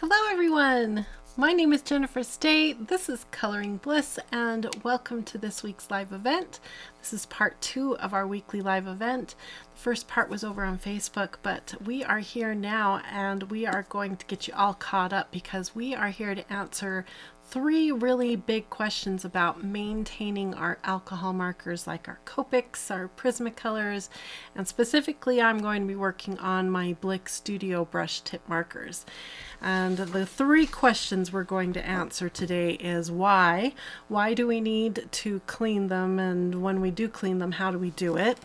Hello everyone! My name is Jennifer State. This is Coloring Bliss and welcome to this week's live event. This is part 2 of our weekly live event. The first part was over on Facebook, but we are here now and we are going to get you all caught up because we are here to answer 3 really big questions about maintaining our alcohol markers like our Copics, our Prismacolors, and specifically I'm going to be working on my Blick Studio brush tip markers. And the 3 questions we're going to answer today is why? Why do we need to clean them? And when we do clean them, how do we do it?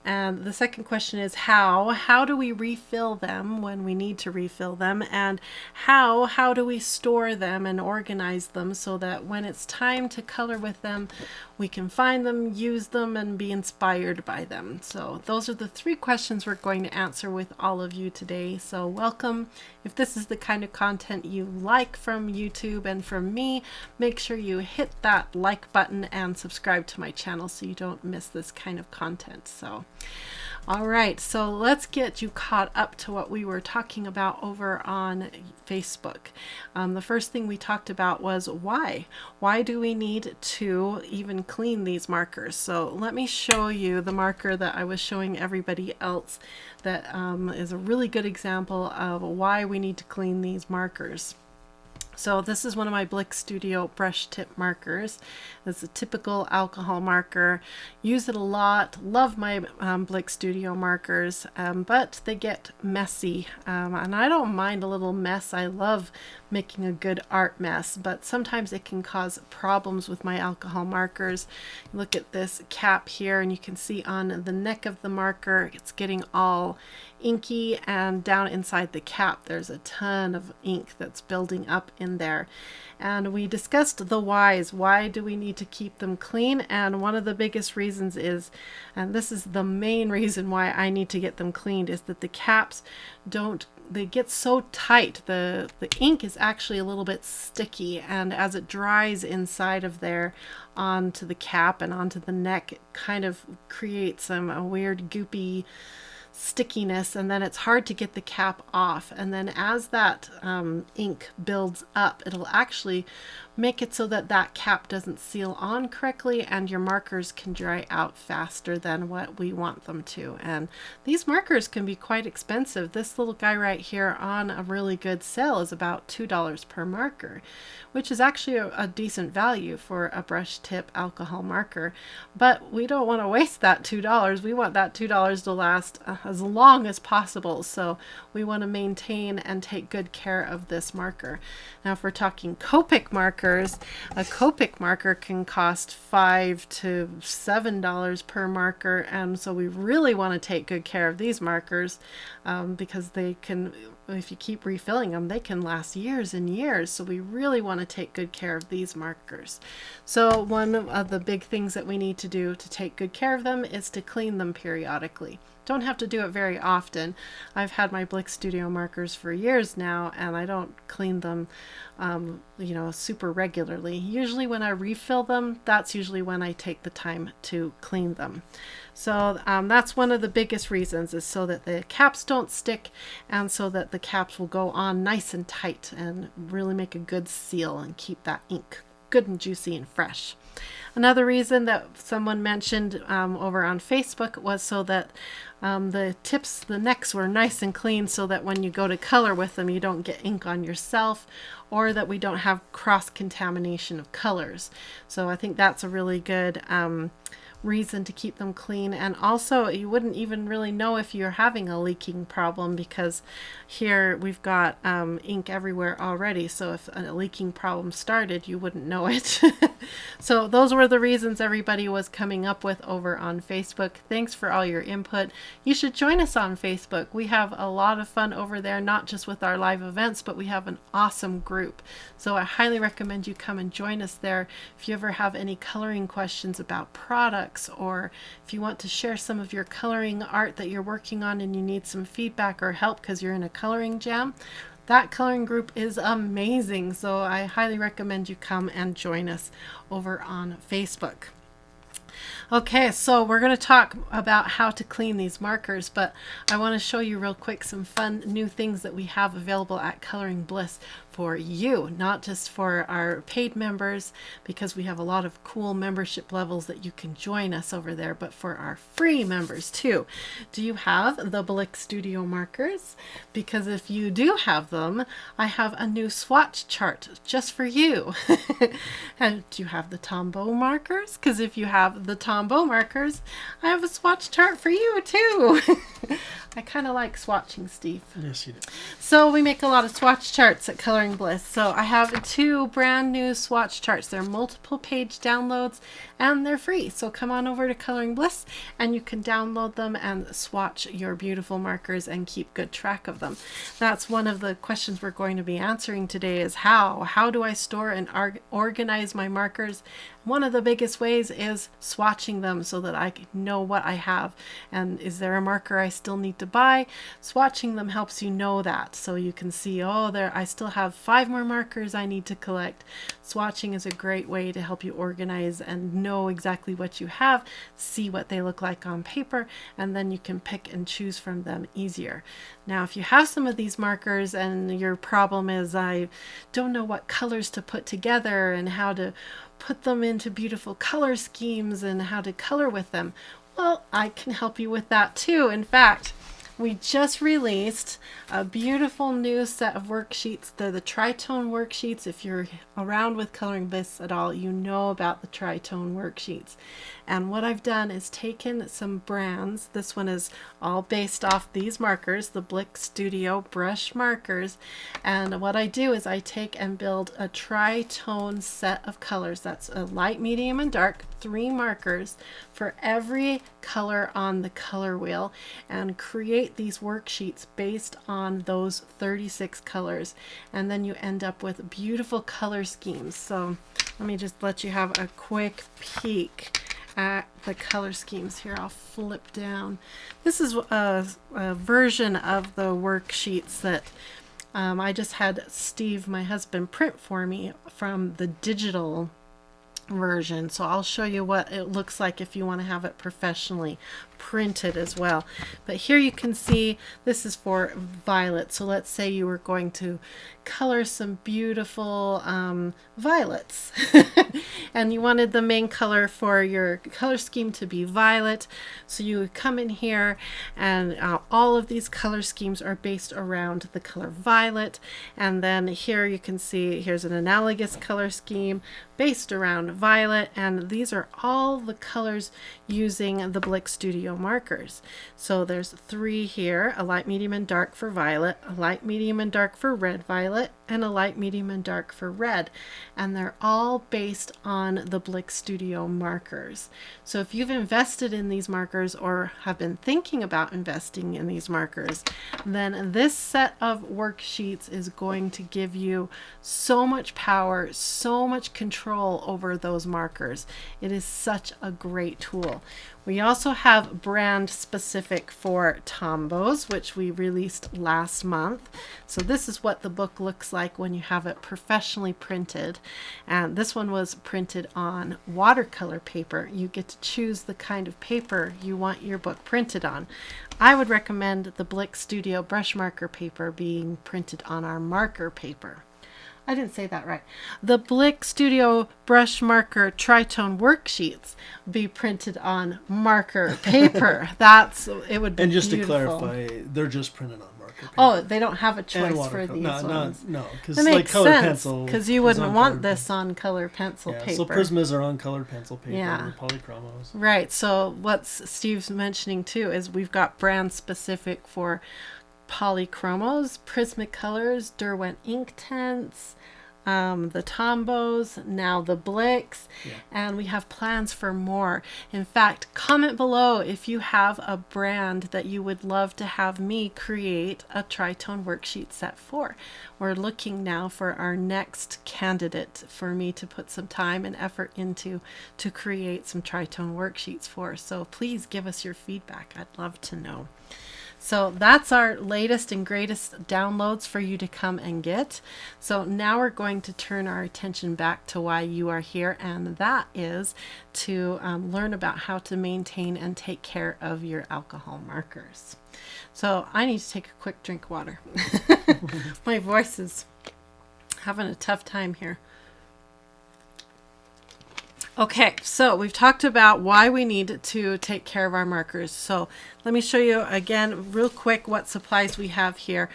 And the second question is how? How do we refill them when we need to refill them? And how do we store them and organize them so that when it's time to color with them, we can find them, use them, and be inspired by them? So those are the 3 questions we're going to answer with all of you today. So welcome. If this is the kind of content you like from YouTube and from me, make sure you hit that like button and subscribe to my channel so you don't miss this kind of content. So all right, so let's get you caught up to what we were talking about over on Facebook. The first thing we talked about was why. Why do we need to even clean these markers? So let me show you the marker that I was showing everybody else that is a really good example of why we need to clean these markers. So this is one of my Blick Studio brush tip markers. It's a typical alcohol marker. Use it a lot. Love my Blick Studio markers, but they get messy. And I don't mind a little mess. I love making a good art mess, but sometimes it can cause problems with my alcohol markers. Look at this cap here, and you can see on the neck of the marker, it's getting all inky, and down inside the cap there's a ton of ink that's building up in there. And we discussed the whys. Why do we need to keep them clean? And one of the biggest reasons is, and this is the main reason why I need to get them cleaned, is that the caps they get so tight. The ink is actually a little bit sticky, and as it dries inside of there onto the cap and onto the neck, it kind of creates a weird goopy stickiness, and then it's hard to get the cap off. And then as that ink builds up, it'll actually make it so that that cap doesn't seal on correctly and your markers can dry out faster than what we want them to. And these markers can be quite expensive. This little guy right here on a really good sale is about $2 per marker, which is actually a decent value for a brush tip alcohol marker. But we don't want to waste that $2. We want that $2 to last as long as possible. So we want to maintain and take good care of this marker. Now, if we're talking Copic markers, a Copic marker can cost $5 to $7 per marker, and so we really want to take good care of these markers because they can, if you keep refilling them, they can last years and years. So we really want to take good care of these markers. So one of the big things that we need to do to take good care of them is to clean them periodically. Don't have to do it very often. I've had my Blick Studio markers for years now, and I don't clean them super regularly. Usually when I refill them, that's usually when I take the time to clean them. So that's one of the biggest reasons, is so that the caps don't stick and so that the caps will go on nice and tight and really make a good seal and keep that ink good and juicy and fresh. Another reason that someone mentioned over on Facebook was so that the tips, the necks were nice and clean, so that when you go to color with them, you don't get ink on yourself, or that we don't have cross-contamination of colors. So I think that's a really good reason to keep them clean. And also, you wouldn't even really know if you're having a leaking problem, because here we've got ink everywhere already. So if a leaking problem started, you wouldn't know it. So those were the reasons everybody was coming up with over on Facebook. Thanks for all your input. You should join us on Facebook. We have a lot of fun over there, not just with our live events, but we have an awesome group. So I highly recommend you come and join us there. If you ever have any coloring questions about products, or if you want to share some of your coloring art that you're working on and you need some feedback or help because you're in a coloring jam, that coloring group is amazing. So I highly recommend you come and join us over on Facebook. Okay, so we're going to talk about how to clean these markers, but I want to show you real quick some fun new things that we have available at Coloring Bliss for you, not just for our paid members, because we have a lot of cool membership levels that you can join us over there, but for our free members too. Do you have the Blick Studio markers? Because if you do have them, I have a new swatch chart just for you. And do you have the Tombow markers? Because if you have the Tombow markers, I have a swatch chart for you too. I kind of like swatching, Steve. Yes, you do. So we make a lot of swatch charts at Coloring Bliss. So I have 2 brand new swatch charts. They're multiple page downloads and they're free. So come on over to Coloring Bliss and you can download them and swatch your beautiful markers and keep good track of them. That's one of the questions we're going to be answering today is how? How do I store and organize my markers? One of the biggest ways is swatching them so that I know what I have. And is there a marker I still need to buy? Swatching them helps you know that. So you can see, oh, I still have 5 more markers I need to collect. Swatching is a great way to help you organize and know exactly what you have, see what they look like on paper, and then you can pick and choose from them easier. Now, if you have some of these markers and your problem is I don't know what colors to put together and how to put them into beautiful color schemes and how to color with them, well, I can help you with that too. In fact, we just released a beautiful new set of worksheets. They're the Tritone worksheets. If you're around with Coloring Bliss at all, you know about the Tritone worksheets. And what I've done is taken some brands. This one is all based off these markers, the Blick Studio brush markers. And what I do is I take and build a Tritone set of colors. That's a light, medium, and dark, 3 markers for every color on the color wheel, and create these worksheets based on those 36 colors. And then you end up with beautiful color schemes. So let me just let you have a quick peek at the color schemes here. I'll flip down. This is a version of the worksheets that I just had Steve, my husband, print for me from the digital version. So I'll show you what it looks like if you want to have it professionally printed as well. But here you can see this is for violet. So let's say you were going to color some beautiful violets and you wanted the main color for your color scheme to be violet. So you would come in here and all of these color schemes are based around the color violet. And then here you can see here's an analogous color scheme based around violet, and these are all the colors using the Blick Studio markers. So there's 3 here, a light, medium, and dark for violet, a light, medium, and dark for red violet, and a light, medium, and dark for red. And they're all based on the Blick Studio markers. So if you've invested in these markers or have been thinking about investing in these markers, then this set of worksheets is going to give you so much power, so much control over those markers. It is such a great tool. We also have brand specific for Tombows, which we released last month. So this is what the book looks like when you have it professionally printed. And this one was printed on watercolor paper. You get to choose the kind of paper you want your book printed on. I would recommend the Blick Studio brush marker paper being printed on our marker paper. I didn't say that right. The Blick Studio brush marker Tritone worksheets be printed on marker paper. It would be And just beautiful. to clarify, they're just printed on marker paper. Oh, they don't have a choice for these ones. No, because That like makes color sense, pencil. because you wouldn't want this on color pencil paper. So Prismas are on colored pencil paper, Yeah. polychromos. Right. So what Steve's mentioning too is we've got brand specific for polychromos, Prismacolors, Derwent Inktense, the Tombows, now the Blicks, and we have plans for more. In fact, comment below if you have a brand that you would love to have me create a Tritone worksheet set for. We're looking now for our next candidate for me to put some time and effort into to create some Tritone worksheets for. So please give us your feedback. I'd love to know. So that's our latest and greatest downloads for you to come and get. So now we're going to turn our attention back to why you are here, and that is to learn about how to maintain and take care of your alcohol markers. So I need to take a quick drink of water. My voice is having a tough time here. Okay, so we've talked about why we need to take care of our markers. So let me show you again real quick what supplies we have here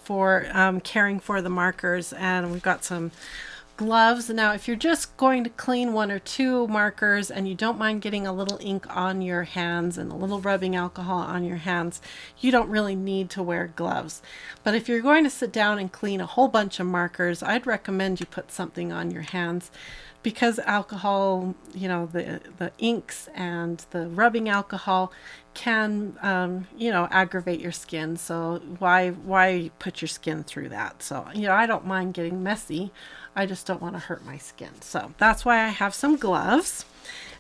for caring for the markers. And we've got some gloves. Now, if you're just going to clean one or two markers and you don't mind getting a little ink on your hands and a little rubbing alcohol on your hands, you don't really need to wear gloves. But if you're going to sit down and clean a whole bunch of markers, I'd recommend you put something on your hands, because alcohol, you know, the inks and the rubbing alcohol can, you know, aggravate your skin. So why put your skin through that? So, you know, I don't mind getting messy. I just don't want to hurt my skin. So that's why I have some gloves.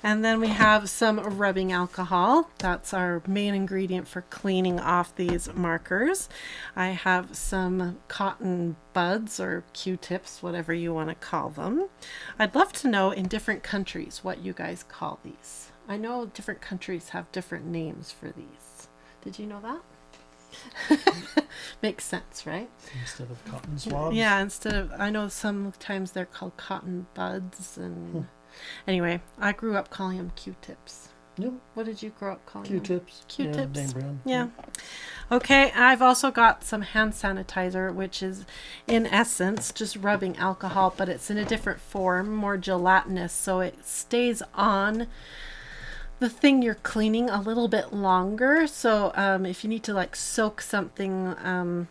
And then we have some rubbing alcohol. That's our main ingredient for cleaning off these markers. I have some cotton buds or Q-tips, whatever you want to call them. I'd love to know in different countries what you guys call these. I know different countries have different names for these. Did you know that? Makes sense, right? Instead of cotton swabs? Yeah, I know sometimes they're called cotton buds and... Anyway, I grew up calling them Q-tips. Yep. What did you grow up calling Q-tips. them? Q-tips. Yeah, name brand. Yeah. Okay, I've also got some hand sanitizer, which is in essence just rubbing alcohol, but it's in a different form, more gelatinous, so it stays on the thing you're cleaning a little bit longer. So if you need to like soak something,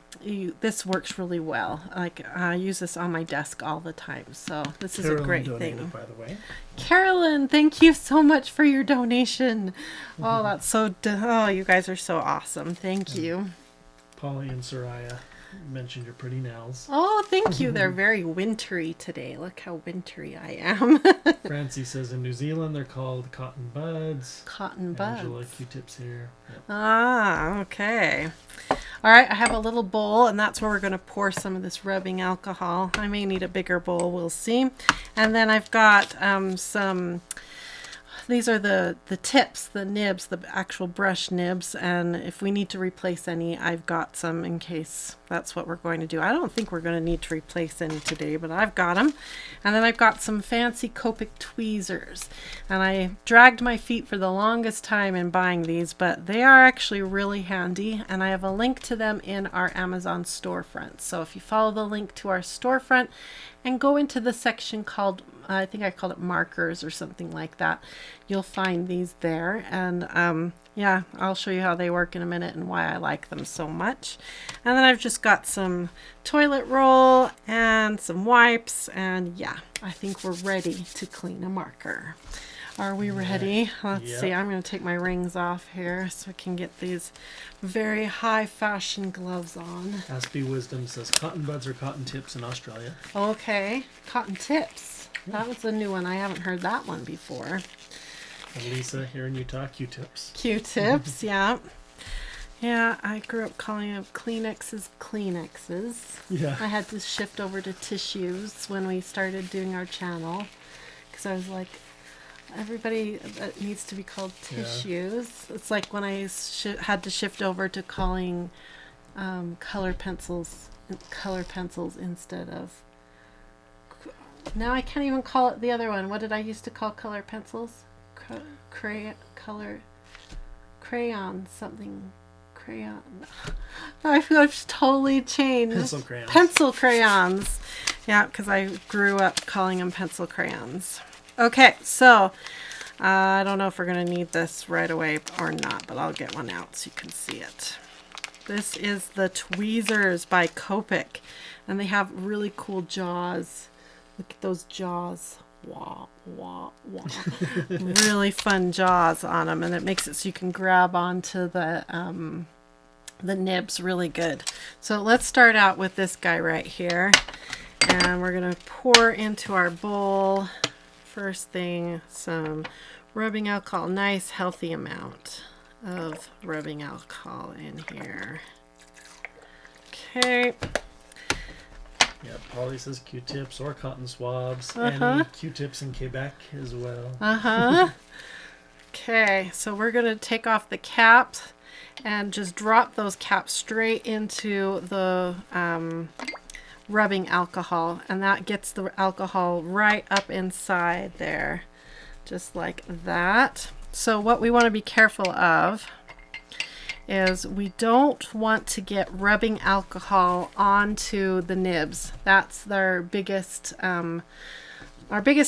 this works really well. Like I use this on my desk all the time. So this is a great thing. By the way. Carolyn, thank you so much for your donation. Oh, that's so, oh, you guys are so awesome. Thank you. Polly and Soraya mentioned your pretty nails. Oh, thank you. They're very wintry today. Look how wintry I am. Francie says in New Zealand they're called cotton buds. Cotton buds. Angela, Q-tips here. Yep. Ah, okay. All right, I have a little bowl, and that's where we're going to pour some of this rubbing alcohol. I may need a bigger bowl, we'll see. And then I've got these are the tips, the nibs, the actual brush nibs, and if we need to replace any, I've got some in case that's what we're going to do. I don't think we're going to need to replace any today, but I've got them. And then I've got some fancy Copic tweezers, and I dragged my feet for the longest time in buying these, but they are actually really handy, and I have a link to them in our Amazon storefront. So if you follow the link to our storefront and go into the section called, I think I called it markers or something like that, you'll find these there. And yeah, I'll show you how they work in a minute and why I like them so much. And then I've just got some toilet roll and some wipes, and yeah, I think we're ready to clean a marker. Are we ready? Let's see. I'm going to take my rings off here so I can get these very high fashion gloves on. Aspie Wisdom says cotton buds or cotton tips in Australia. Okay, cotton tips. That was a new one. I haven't heard that one before. And Lisa here in Utah, Q-tips. Q-tips, yeah. Yeah, I grew up calling them Kleenexes Kleenexes. Yeah. I had to shift over to tissues when we started doing our channel, because I was like, everybody that needs to be called tissues. Yeah. It's like when I had to shift over to calling color pencils instead of. Now I can't even call it the other one. What did I used to call color pencils? Crayon something. Crayon. I've totally changed. Pencil crayons. Yeah, because I grew up calling them pencil crayons. Okay, so I don't know if we're going to need this right away or not, but I'll get one out so you can see it. This is the tweezers by Copic, and they have really cool jaws. Look at those jaws. Wah, wah, wah. Really fun jaws on them, and it makes it so you can grab onto the nibs really good. So let's start out with this guy right here, and we're going to pour into our bowl. First thing, some rubbing alcohol, nice healthy amount. of rubbing alcohol in here. Okay. Yeah, Polly says Q-tips or cotton swabs. Any Q-tips in Quebec as well. Okay, so we're going to take off the caps and just drop those caps straight into the rubbing alcohol, and that gets the alcohol right up inside there, just like that. So what we want to be careful of is we don't want to get rubbing alcohol onto the nibs. That's our biggest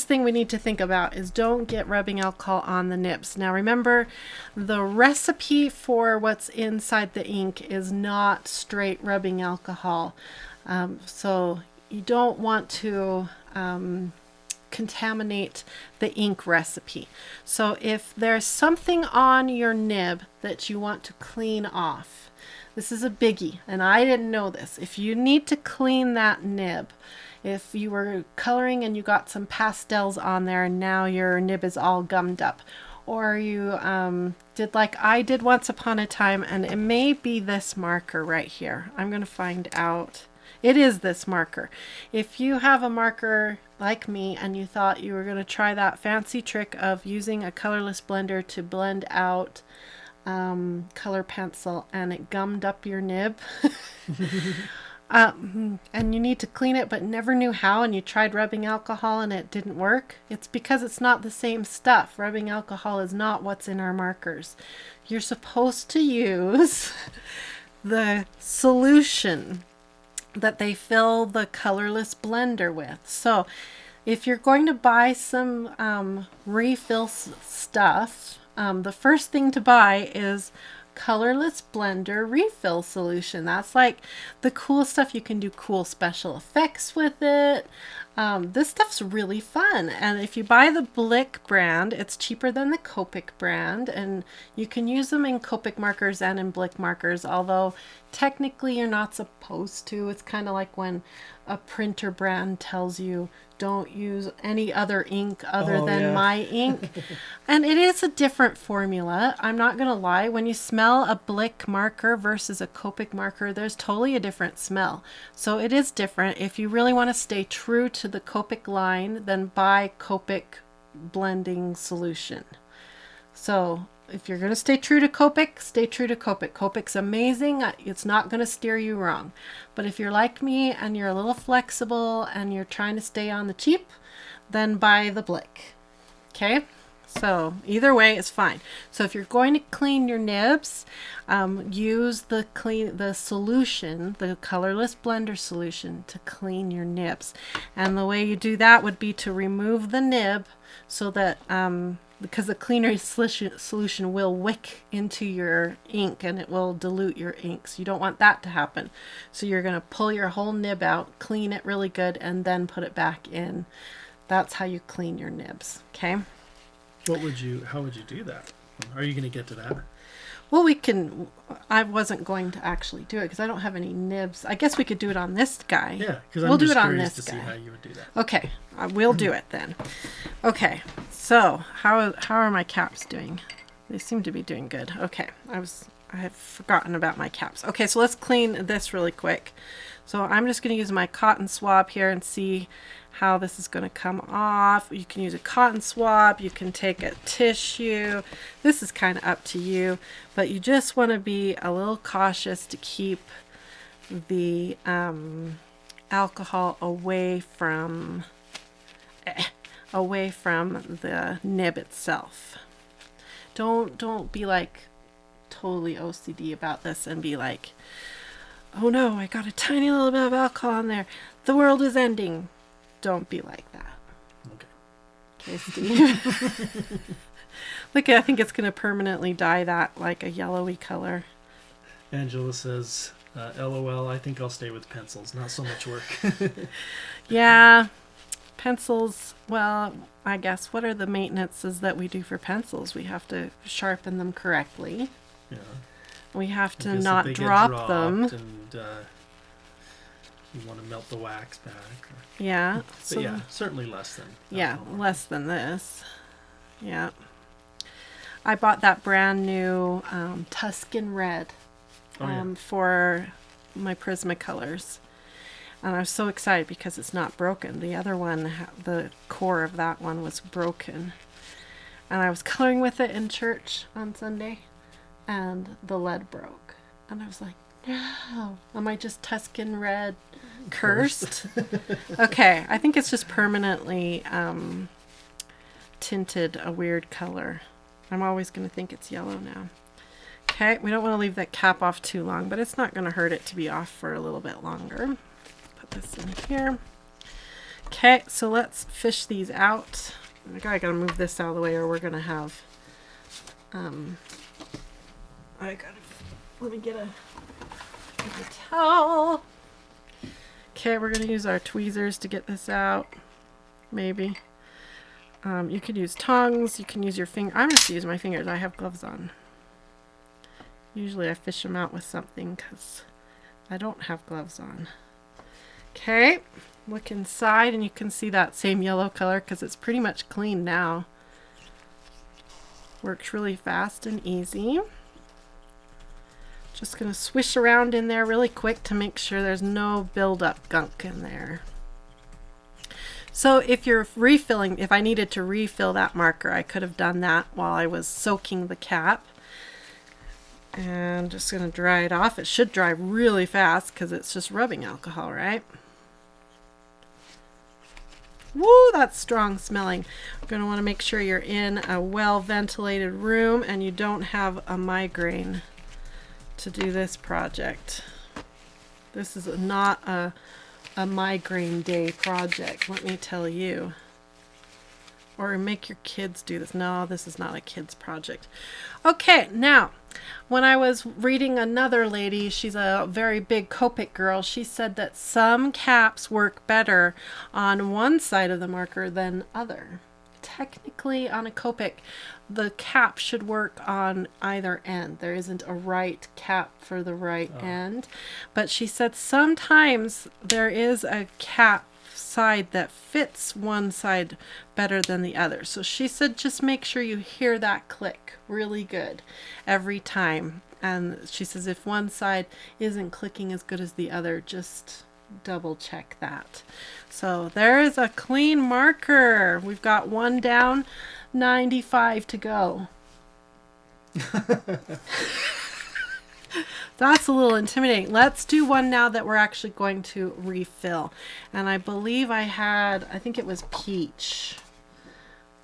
thing we need to think about, is don't get rubbing alcohol on the nibs. Now remember, the recipe for what's inside the ink is not straight rubbing alcohol. So you don't want to contaminate the ink recipe. So if there's something on your nib that you want to clean off, this is a biggie, and I didn't know this. If you need to clean that nib, if you were coloring and you got some pastels on there and now your nib is all gummed up, or you did like I did once upon a time, and it may be this marker right here. I'm going to find out. It is this marker. If you have a marker like me and you thought you were going to try that fancy trick of using a colorless blender to blend out color pencil and it gummed up your nib, and you need to clean it but never knew how, and you tried rubbing alcohol and it didn't work, it's because it's not the same stuff. Rubbing alcohol is not what's in our markers. You're supposed to use the solution that they fill the colorless blender with. So if you're going to buy some refill stuff, the first thing to buy is colorless blender refill solution. That's like the cool stuff. You can do cool special effects with it. This stuff's really fun, and if you buy the Blick brand, it's cheaper than the Copic brand, and you can use them in Copic markers and in Blick markers, although technically you're not supposed to. It's kind of like when a printer brand tells you don't use any other ink other than my ink. And it is a different formula. I'm not going to lie. When you smell a Blick marker versus a Copic marker, there's totally a different smell. So it is different. If you really want to stay true to the Copic line, then buy Copic blending solution. So if you're going to stay true to Copic, stay true to Copic. Copic's amazing. It's not going to steer you wrong. But if you're like me and you're a little flexible and you're trying to stay on the cheap, then buy the Blick. Okay? So either way is fine. So if you're going to clean your nibs, use the solution, the colorless blender solution, to clean your nibs. And the way you do that would be to remove the nib so that because the cleaner solution will wick into your ink and it will dilute your inks. You don't want that to happen. So you're going to pull your whole nib out, clean it really good, and then put it back in. That's how you clean your nibs. Okay? How would you do that? Are you going to get to that? Well, we can. I wasn't going to actually do it because I don't have any nibs. I guess we could do it on this guy. Yeah, because I'm just curious to see how you would do that. Okay, we'll do it then. Okay, so how are my caps doing? They seem to be doing good. Okay, I have forgotten about my caps. Okay, so let's clean this really quick. So I'm just going to use my cotton swab here and see how this is going to come off. You can use a cotton swab, you can take a tissue. This is kind of up to you, but you just want to be a little cautious to keep the alcohol away from the nib itself. Don't be like totally OCD about this and be like, oh no, I got a tiny little bit of alcohol on there. The world is ending. Don't be like that. Okay, Steve. Look, I think it's going to permanently dye that like a yellowy color. Angela says, LOL, I think I'll stay with pencils. Not so much work. Yeah, pencils, well, I guess what are the maintenances that we do for pencils? We have to sharpen them correctly. Yeah. We have to not drop them. And you want to melt the wax back. Yeah. But so, yeah, certainly less than. Yeah, less than this. Yeah. I bought that brand new Tuscan Red for my Prismacolors. And I was so excited because it's not broken. The other one, the core of that one was broken. And I was coloring with it in church on Sunday, and the lead broke. And I was like, no. Am I just Tuscan Red cursed? Okay, I think it's just permanently tinted a weird color. I'm always going to think it's yellow now. Okay, we don't want to leave that cap off too long, but it's not going to hurt it to be off for a little bit longer. Put this in here. Okay, so let's fish these out. I gotta move this out of the way, or we're gonna have let me get a towel. Okay, we're gonna use our tweezers to get this out. Maybe you could use tongs, you can use your finger. I'm just use my fingers. I have gloves on. Usually I fish them out with something because I don't have gloves on. Okay, look inside and you can see that same yellow color because it's pretty much clean now. Works really fast and easy. Just going to swish around in there really quick to make sure there's no buildup gunk in there. So if you're refilling, if I needed to refill that marker, I could have done that while I was soaking the cap. And just going to dry it off. It should dry really fast because it's just rubbing alcohol, right? Woo, that's strong smelling. You're going to want to make sure you're in a well-ventilated room and you don't have a migraine to do this project. This is not a migraine day project, let me tell you. Or make your kids do this. No, this is not a kid's project. Okay, now, when I was reading another lady, she's a very big Copic girl, she said that some caps work better on one side of the marker than other. Technically, on a Copic, the cap should work on either end. There isn't a right cap for the right end. But she said sometimes there is a cap side that fits one side better than the other. So she said just make sure you hear that click really good every time. And she says if one side isn't clicking as good as the other, just double check that. So there is a clean marker. We've got one down, 95 to go. That's a little intimidating. Let's do one now that we're actually going to refill. And I believe I think it was peach.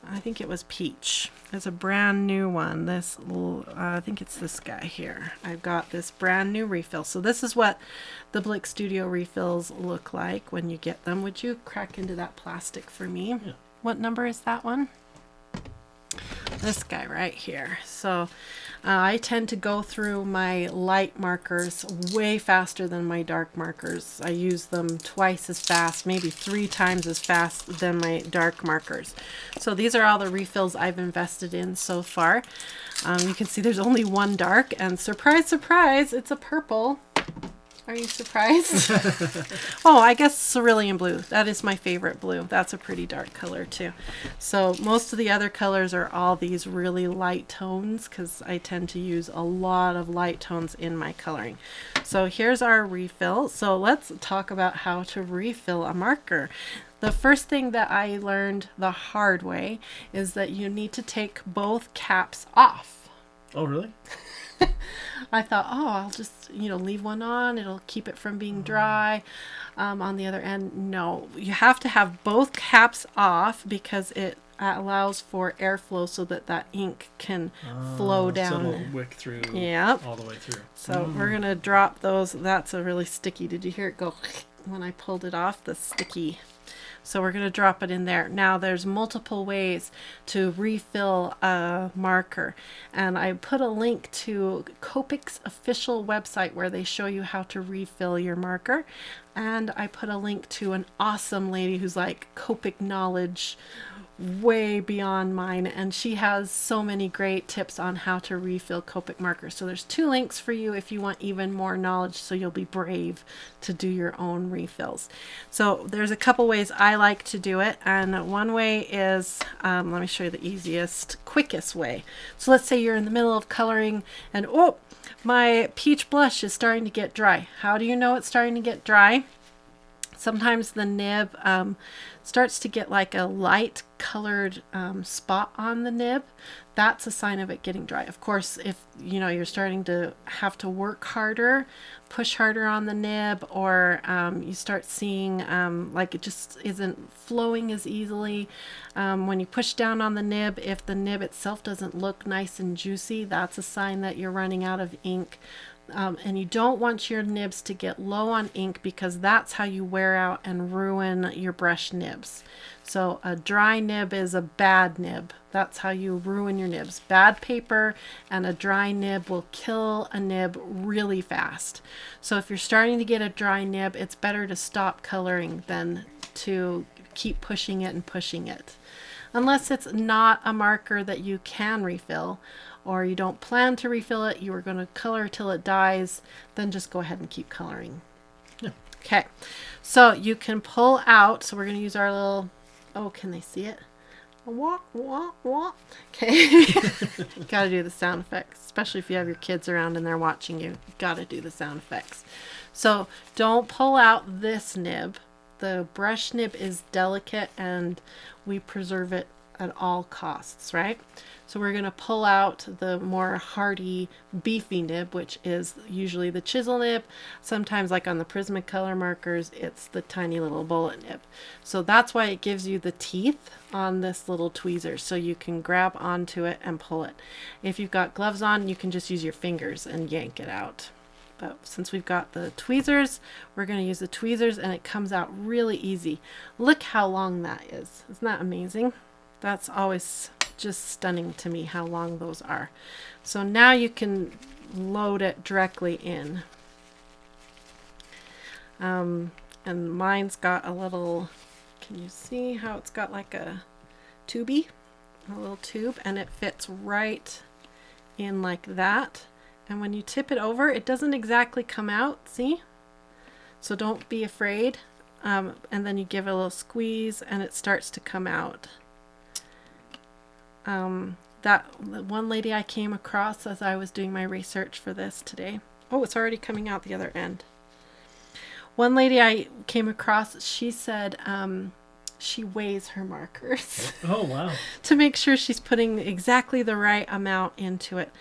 I think it was peach. It's a brand new one. This little, I think it's this guy here. I've got this brand new refill. So this is what the Blick Studio refills look like when you get them. Would you crack into that plastic for me? Yeah. What number is that one? This guy right here. So I tend to go through my light markers way faster than my dark markers. I use them twice as fast, maybe 3 times as fast than my dark markers. So these are all the refills I've invested in so far. You can see there's only one dark, and surprise, surprise, it's a purple. Are you surprised? Oh, I guess cerulean blue. That is my favorite blue. That's a pretty dark color too. So most of the other colors are all these really light tones because I tend to use a lot of light tones in my coloring. So here's our refill. So let's talk about how to refill a marker. The first thing that I learned the hard way is that you need to take both caps off. Oh, really? I thought, oh, I'll just, leave one on. It'll keep it from being dry. On the other end, no. You have to have both caps off because it allows for airflow so that ink can flow down. So it'll wick through all the way through. So we're going to drop those. That's a really sticky. Did you hear it go when I pulled it off? The sticky. So we're going to drop it in there. Now there's multiple ways to refill a marker. And I put a link to Copic's official website where they show you how to refill your marker. And I put a link to an awesome lady who's like Copic knowledge way beyond mine, and she has so many great tips on how to refill Copic markers. So there's 2 links for you if you want even more knowledge, so you'll be brave to do your own refills. So there's a couple ways I like to do it, and one way is, let me show you the easiest, quickest way. So let's say you're in the middle of coloring and oh, my peach blush is starting to get dry. How do you know it's starting to get dry? Sometimes the nib starts to get like a light colored spot on the nib. That's a sign of it getting dry. Of course, if you're starting to have to work harder, push harder on the nib, or you start seeing like it just isn't flowing as easily. When you push down on the nib, if the nib itself doesn't look nice and juicy, that's a sign that you're running out of ink. And you don't want your nibs to get low on ink, because that's how you wear out and ruin your brush nibs. So a dry nib is a bad nib. That's how you ruin your nibs. Bad paper and a dry nib will kill a nib really fast. So if you're starting to get a dry nib, it's better to stop coloring than to keep pushing it and pushing it. Unless it's not a marker that you can refill, or you don't plan to refill it, you are going to color till it dies, then just go ahead and keep coloring. Yeah. Okay, so you can pull out, so we're going to use our little, oh, can they see it? Wah, wah, wah. Okay, got to do the sound effects, especially if you have your kids around and they're watching you. Got to do the sound effects. So don't pull out this nib. The brush nib is delicate and we preserve it at all costs, right? So we're going to pull out the more hardy, beefy nib, which is usually the chisel nib. Sometimes, like on the Prismacolor markers, it's the tiny little bullet nib. So that's why it gives you the teeth on this little tweezer, so you can grab onto it and pull it. If you've got gloves on, you can just use your fingers and yank it out. But since we've got the tweezers, we're going to use the tweezers, and it comes out really easy. Look how long that is. Isn't that amazing? That's always just stunning to me how long those are. So now you can load it directly in. And mine's got a little, can you see how it's got like a tubey? A little tube, and it fits right in like that. And when you tip it over, it doesn't exactly come out, see? So don't be afraid. And then you give it a little squeeze and it starts to come out. That one lady I came across as I was doing my research for this today. Oh, it's already coming out the other end. One lady I came across, she said she weighs her markers. Oh, wow. to make sure she's putting exactly the right amount into it.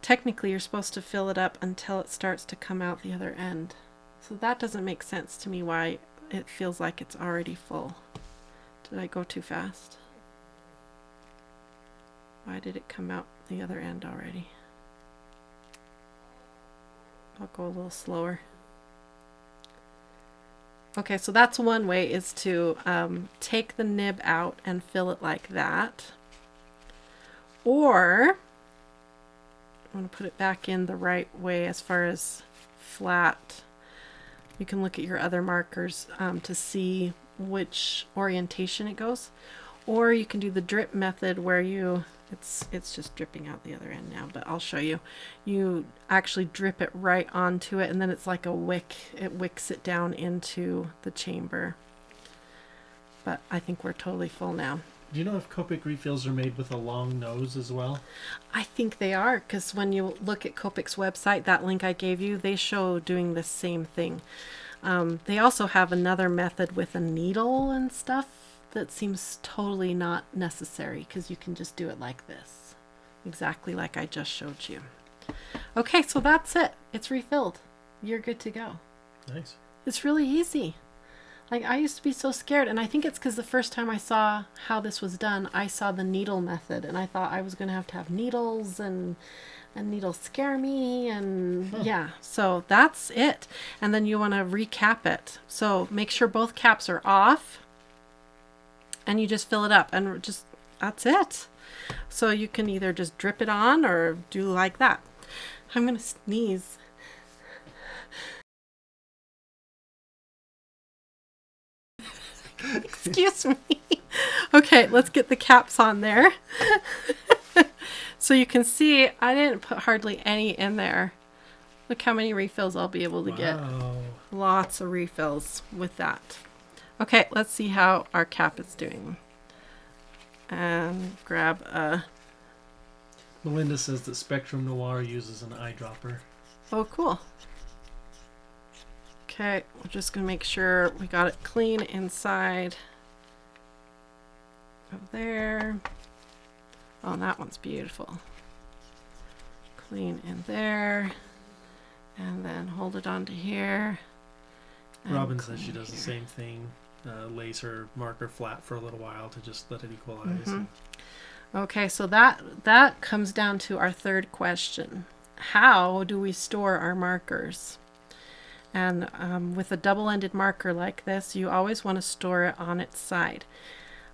Technically, you're supposed to fill it up until it starts to come out the other end. So that doesn't make sense to me why it feels like it's already full. Did I go too fast? Why did it come out the other end already? I'll go a little slower. Okay, so that's one way, is to take the nib out and fill it like that. Or I'm going to put it back in the right way as far as flat. You can look at your other markers to see which orientation it goes. Or you can do the drip method where you, it's just dripping out the other end now, but I'll show you. You actually drip it right onto it, and then it's like a wick. It wicks it down into the chamber. But I think we're totally full now. Do you know if Copic refills are made with a long nose as well? I think they are, because when you look at Copic's website, that link I gave you, they show doing the same thing. They also have another method with a needle and stuff that seems totally not necessary, because you can just do it like this, exactly like I just showed you. Okay, so that's it. It's refilled. You're good to go. Nice. It's really easy. Like, I used to be so scared, and I think it's because the first time I saw how this was done, I saw the needle method, and I thought I was going to have needles, and needles scare me, and yeah, so that's it. And then you want to recap it. So make sure both caps are off, and you just fill it up, and just, that's it. So you can either just drip it on or do like that. I'm going to sneeze. Excuse me. Okay, let's get the caps on there. So you can see I didn't put hardly any in there. Look how many refills I'll be able to get. Lots of refills with that. Okay, let's see how our cap is doing. And grab a... Melinda says that Spectrum Noir uses an eyedropper. Oh, cool. Okay, we're just going to make sure we got it clean inside of there. Oh, that one's beautiful. Clean in there. And then hold it onto here. Robin says she does the same thing. Lays her marker flat for a little while to just let it equalize. Mm-hmm. Okay, so that comes down to our third question. How do we store our markers? And with a double-ended marker like this, you always want to store it on its side,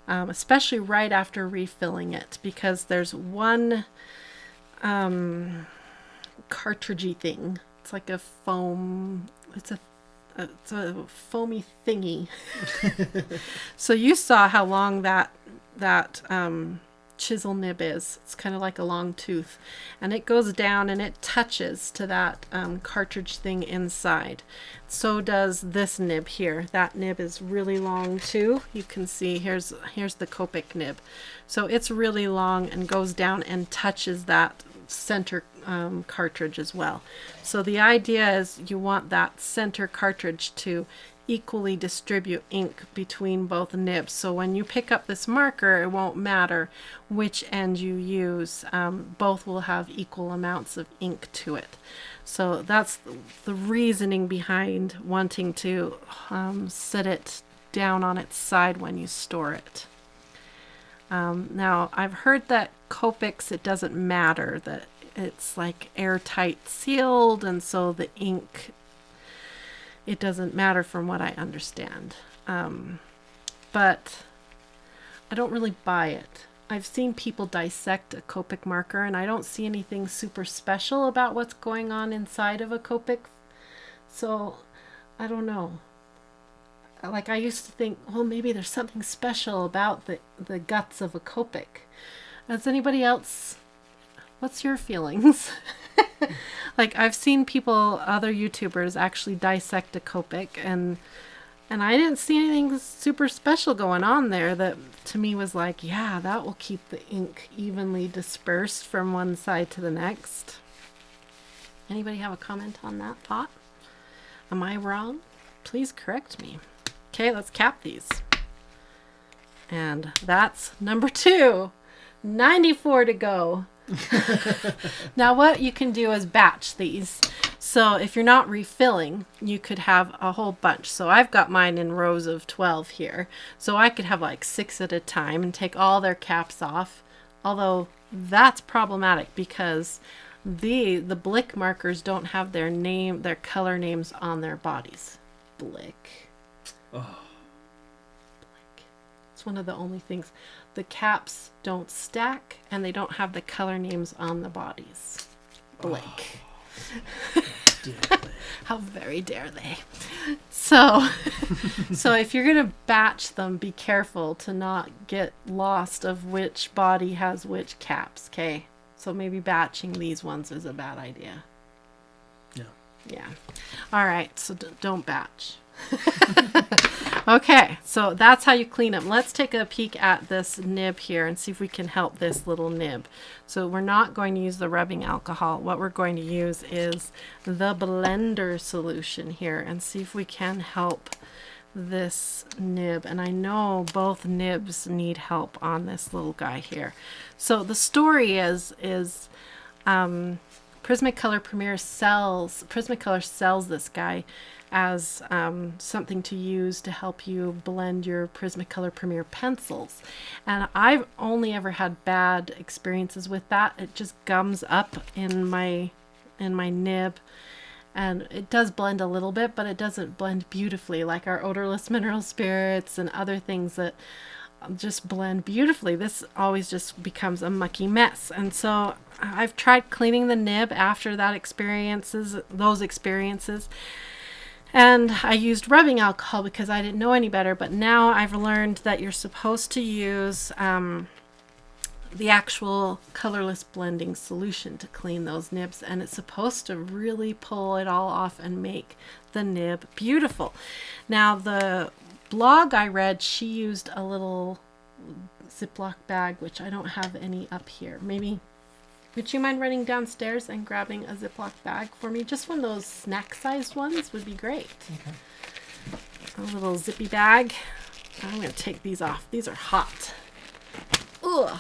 especially right after refilling it, because there's one cartridgey thing. It's like a foam. It's a foamy thingy. So you saw how long that chisel nib is. It's kind of like a long tooth, and it goes down and it touches to that cartridge thing inside. So does this nib here. That nib is really long too. You can see here's the Copic nib. So it's really long and goes down and touches that center cartridge as well. So the idea is you want that center cartridge to equally distribute ink between both nibs. So when you pick up this marker, it won't matter which end you use. Both will have equal amounts of ink to it. So that's the reasoning behind wanting to set it down on its side when you store it. Now, I've heard that Copics, it doesn't matter, that it's like airtight sealed, and so the ink, it doesn't matter from what I understand. But I don't really buy it. I've seen people dissect a Copic marker, and I don't see anything super special about what's going on inside of a Copic. So I don't know. Like, I used to think, well, maybe there's something special about the guts of a Copic. Has anybody else, what's your feelings? Like, I've seen people, other YouTubers, actually dissect a Copic, and I didn't see anything super special going on there that to me was like, yeah, that will keep the ink evenly dispersed from one side to the next. Anybody have a comment on that thought? Am I wrong? Please correct me. Okay, let's cap these. And that's number 2. 94 to go. Now what you can do is batch these. So if you're not refilling, you could have a whole bunch. So I've got mine in rows of 12 here. So I could have like 6 at a time and take all their caps off. Although that's problematic because the Blick markers don't have their color names on their bodies. Blick. Oh. Blick. It's one of the only things. The caps don't stack, and they don't have the color names on the bodies. Blick. Oh. How very dare they? So if you're going to batch them, be careful to not get lost of which body has which caps, okay? So maybe batching these ones is a bad idea. Yeah. All right, so don't batch. Okay, so that's how you clean them. Let's take a peek at this nib here and see if we can help this little nib. So we're not going to use the rubbing alcohol. What we're going to use is the blender solution here and see if we can help this nib. And I know both nibs need help on this little guy here. So the story is Prismacolor sells this guy as something to use to help you blend your Prismacolor Premier pencils. And I've only ever had bad experiences with that. It just gums up in my nib. And it does blend a little bit, but it doesn't blend beautifully like our odorless mineral spirits and other things that just blend beautifully. This always just becomes a mucky mess. And so I've tried cleaning the nib after those experiences. And I used rubbing alcohol because I didn't know any better, but now I've learned that you're supposed to use the actual colorless blending solution to clean those nibs, and it's supposed to really pull it all off and make the nib beautiful. Now the blog I read, she used a little Ziploc bag, which I don't have any up here. Maybe would you mind running downstairs and grabbing a Ziploc bag for me? Just one of those snack-sized ones would be great. Okay. A little zippy bag. I'm going to take these off. These are hot. Ugh.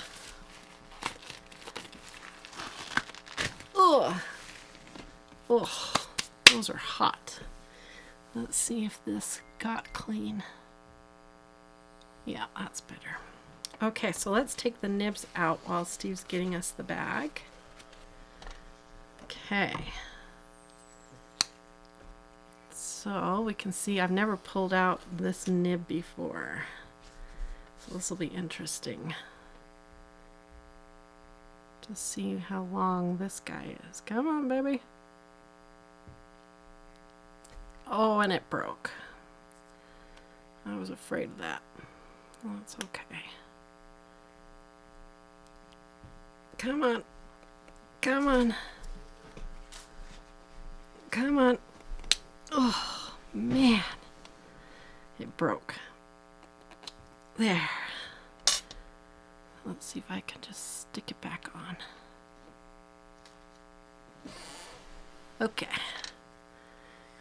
Ugh. Ugh. Those are hot. Let's see if this got clean. Yeah, that's better. Okay, so let's take the nibs out while Steve's getting us the bag. Okay. So we can see I've never pulled out this nib before. So this will be interesting to see how long this guy is. Come on, baby. Oh, and it broke. I was afraid of that. Well, that's okay. Come on. Come on. Come on. Oh, man. It broke. There. Let's see if I can just stick it back on. Okay.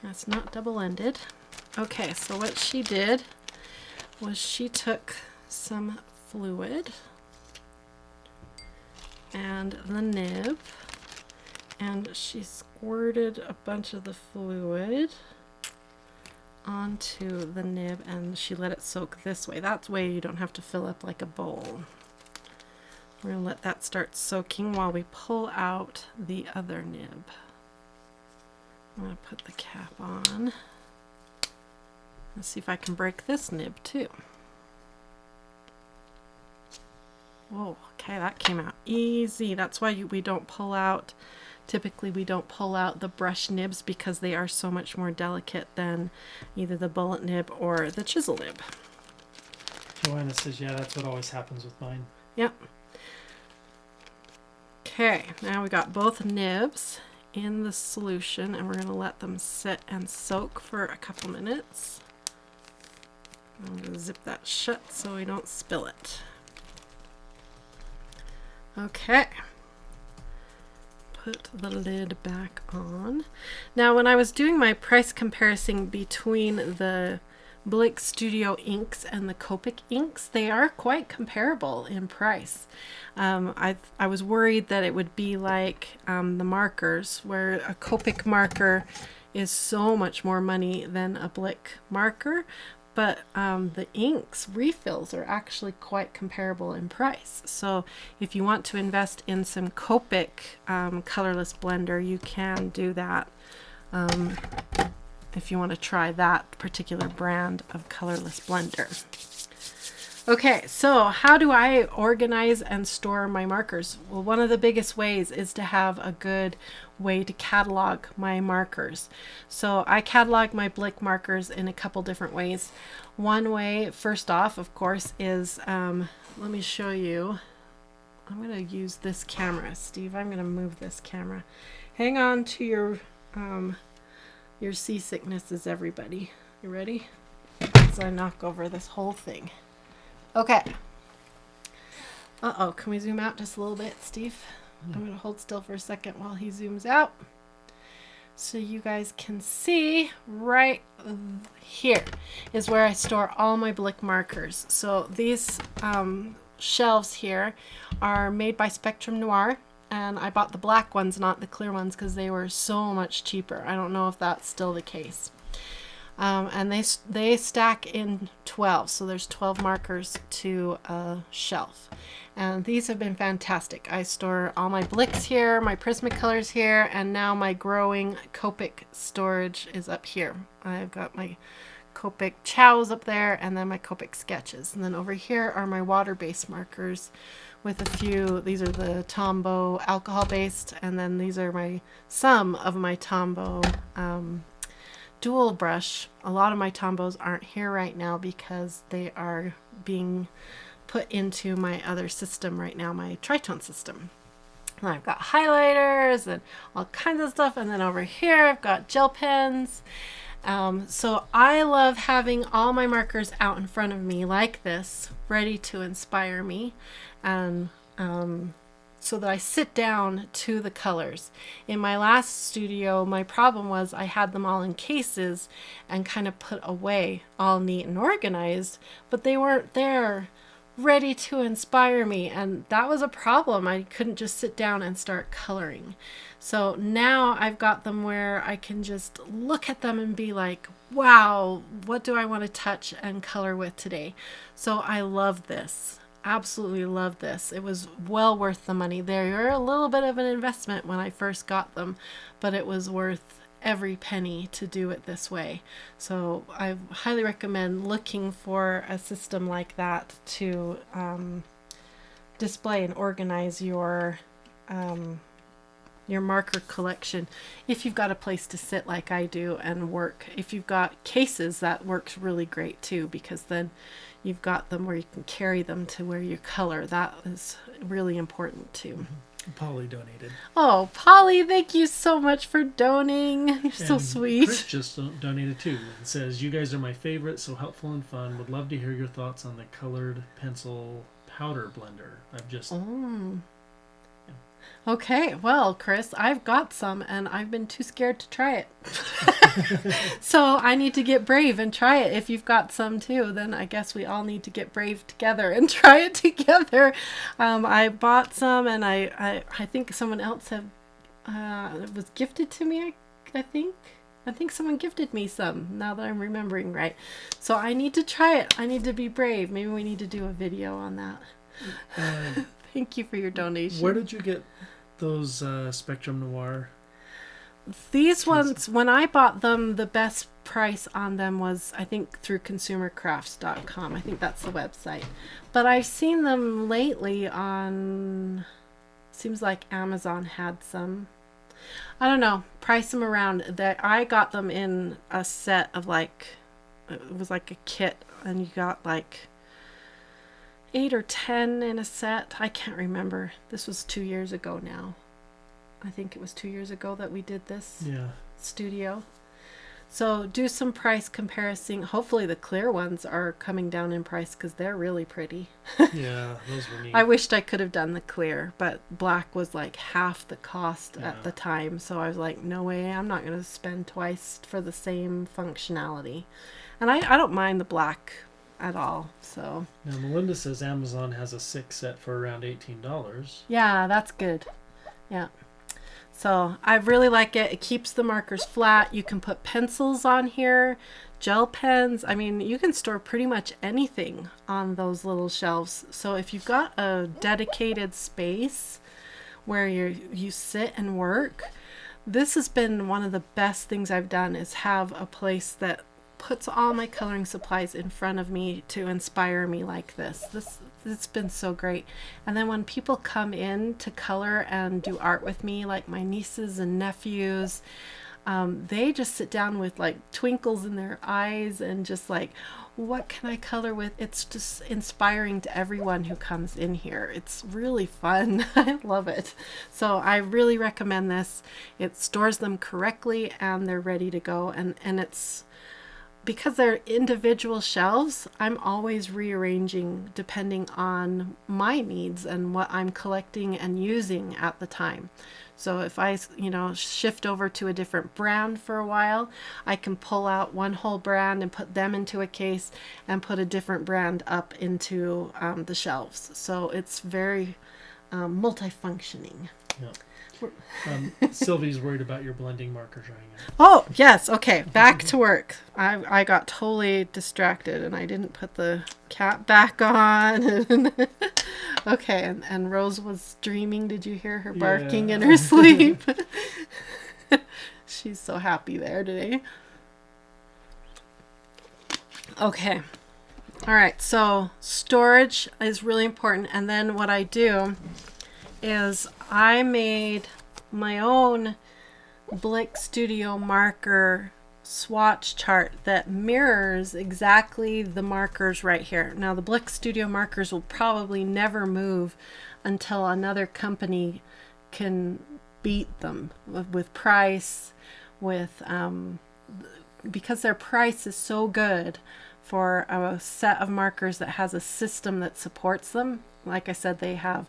That's not double-ended. Okay, so what she did was she took some fluid and the nib, and she squirted a bunch of the fluid onto the nib, and she let it soak this way. That way you don't have to fill up like a bowl. We're going to let that start soaking while we pull out the other nib. I'm going to put the cap on. Let's see if I can break this nib too. Whoa, okay, that came out easy. That's why we don't pull out, typically we don't pull out the brush nibs because they are so much more delicate than either the bullet nib or the chisel nib. Joanna says, yeah, that's what always happens with mine. Yep. Okay, now we got both nibs in the solution, and we're going to let them sit and soak for a couple minutes. I'm going to zip that shut so we don't spill it. Okay. Put the lid back on. Now, when I was doing my price comparison between the Blick Studio inks and the Copic inks, they are quite comparable in price. I was worried that it would be like the markers, where a Copic marker is so much more money than a Blick marker, but the inks refills are actually quite comparable in price. So if you want to invest in some Copic colorless blender, you can do that. If you want to try that particular brand of colorless blender. Okay, so how do I organize and store my markers? Well, one of the biggest ways is to have a good way to catalog my markers. So I catalog my Blick markers in a couple different ways. One way, first off, of course, is, let me show you. I'm going to use this camera. Steve, I'm going to move this camera. Hang on to your seasicknesses, everybody. You ready? As I knock over this whole thing. Okay. Uh-oh, can we zoom out just a little bit, Steve? I'm going to hold still for a second while he zooms out, so you guys can see. Right here is where I store all my Blick markers. So these shelves here are made by Spectrum Noir, and I bought the black ones, not the clear ones, because they were so much cheaper. I don't know if that's still the case. And they stack in 12, so there's 12 markers to a shelf. And these have been fantastic. I store all my Blicks here, my Prismacolors here, and now my growing Copic storage is up here. I've got my Copic Chows up there, and then my Copic sketches. And then over here are my water-based markers with a few. These are the Tombow alcohol-based, and then these are some of my Tombow dual brush. A lot of my Tombos aren't here right now because they are being put into my other system right now, my tritone system. And I've got highlighters and all kinds of stuff, and then over here I've got gel pens. So I love having all my markers out in front of me like this, ready to inspire me, and so that I sit down to the colors. In my last studio, my problem was I had them all in cases and kind of put away, all neat and organized, but they weren't there ready to inspire me, and that was a problem. I couldn't just sit down and start coloring. So now I've got them where I can just look at them and be like, wow, what do I want to touch and color with today? So I love this. Absolutely love this. It was well worth the money. They were a little bit of an investment when I first got them, but it was worth every penny to do it this way. So I highly recommend looking for a system like that to display and organize your marker collection. If you've got a place to sit like I do and work, if you've got cases, that works really great too, because then you've got them where you can carry them to where you color. That is really important too. Polly donated. Oh, Polly, thank you so much for donating. You're so sweet. Chris just donated too. It says, you guys are my favorite, so helpful and fun. Would love to hear your thoughts on the colored pencil powder blender. I've just... Okay, well, Chris, I've got some and I've been too scared to try it. So I need to get brave and try it. If you've got some too, then I guess we all need to get brave together and try it together. I bought some, and I think someone else had, it was gifted to me, I think someone gifted me some, now that I'm remembering right. So I need to try it. I need to be brave. Maybe we need to do a video on that. Thank you for your donation. Where did you get those Spectrum Noir? These ones, when I bought them, the best price on them was, I think, through consumercrafts.com. I think that's the website. But I've seen them lately on, seems like Amazon had some. I don't know, price them around. That I got them in a set of like, it was like a kit, and you got like 8 or 10 in a set. I can't remember. This was 2 years ago now. I think it was 2 years ago that we did this studio. So do some price comparison. Hopefully the clear ones are coming down in price because they're really pretty. Yeah, those were neat. I wished I could have done the clear, but black was like half the cost at the time. So I was like, no way, I'm not going to spend twice for the same functionality. And I don't mind the black at all. So now Melinda says Amazon has a 6 set for around $18. Yeah, that's good. Yeah. So I really like it. It keeps the markers flat. You can put pencils on here, gel pens. I mean, you can store pretty much anything on those little shelves. So if you've got a dedicated space where you sit and work, this has been one of the best things I've done, is have a place that puts all my coloring supplies in front of me to inspire me like this. It's been so great. And then when people come in to color and do art with me, like my nieces and nephews, they just sit down with like twinkles in their eyes and just like, what can I color with? It's just inspiring to everyone who comes in here. It's really fun. I love it. So I really recommend this. It stores them correctly and they're ready to go. And it's, because they're individual shelves, I'm always rearranging depending on my needs and what I'm collecting and using at the time. So if I, shift over to a different brand for a while, I can pull out one whole brand and put them into a case and put a different brand up into the shelves. So it's very multifunctioning. Yeah. Sylvie's worried about your blending marker drying out. Oh, yes. Okay. Back to work. I got totally distracted and I didn't put the cap back on. Okay. And Rose was dreaming. Did you hear her barking in her sleep? She's so happy there today. Okay. All right. So storage is really important. And then what I do is I made my own Blick Studio marker swatch chart that mirrors exactly the markers right here. Now the Blick Studio markers will probably never move until another company can beat them with price, with because their price is so good for a set of markers that has a system that supports them. Like I said, they have